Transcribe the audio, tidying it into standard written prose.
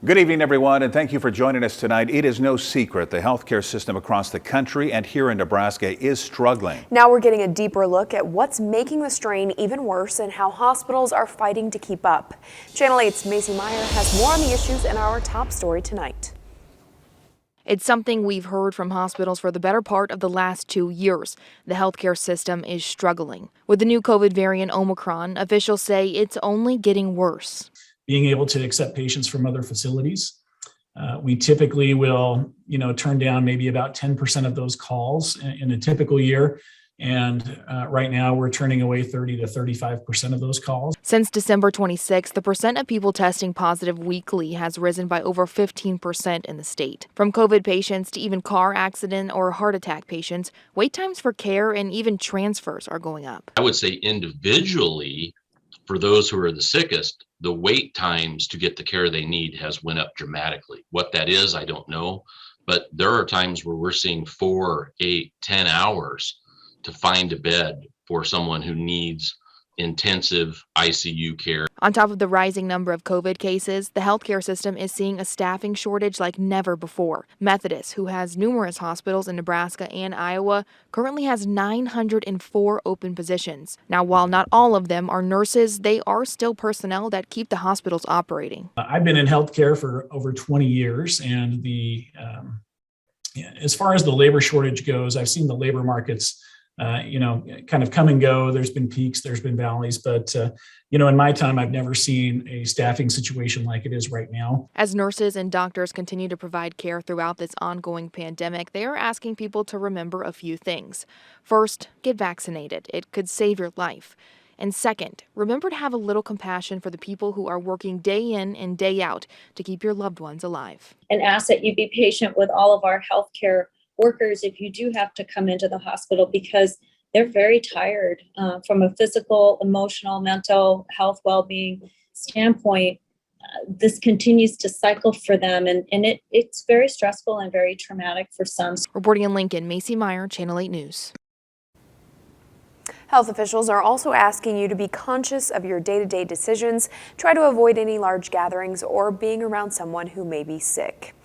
Good evening, everyone, and thank you for joining us tonight. It is no secret the healthcare system across the country and here in Nebraska is struggling. Now we're getting a deeper look at what's making the strain even worse and how hospitals are fighting to keep up. Channel 8's Macy Meyer has more on the issues in our top story tonight. It's something we've heard from hospitals for the better part of the last 2 years. The healthcare system is struggling. With the new COVID variant Omicron, officials say it's only getting worse. Being able to accept patients from other facilities. We typically will, turn down maybe about 10% of those calls in a typical year. And right now we're turning away 30 to 35% of those calls. Since December 26th, the percent of people testing positive weekly has risen by over 15% in the state. From COVID patients to even car accident or heart attack patients, wait times for care and even transfers are going up. I would say individually, for those who are the sickest, the wait times to get the care they need has went up dramatically. What that is, I don't know, but there are times where we're seeing 4, 8, 10 hours to find a bed for someone who needs intensive ICU care. On top of the rising number of COVID cases, the healthcare system is seeing a staffing shortage like never before. Methodist, who has numerous hospitals in Nebraska and Iowa, currently has 904 open positions. Now, while not all of them are nurses, they are still personnel that keep the hospitals operating. I've been in healthcare for over 20 years, and as far as the labor shortage goes, I've seen the labor markets kind of come and go. There's been peaks, there's been valleys, but in my time, I've never seen a staffing situation like it is right now. As nurses and doctors continue to provide care throughout this ongoing pandemic, they are asking people to remember a few things. First, get vaccinated. It could save your life. And second, remember to have a little compassion for the people who are working day in and day out to keep your loved ones alive. And ask that you be patient with all of our healthcare workers if you do have to come into the hospital, because they're very tired from a physical, emotional, mental health, well-being standpoint. This continues to cycle for them, and it's very stressful and very traumatic for some. Reporting in Lincoln, Macy Meyer, Channel 8 News. Health officials are also asking you to be conscious of your day-to-day decisions. Try to avoid any large gatherings or being around someone who may be sick.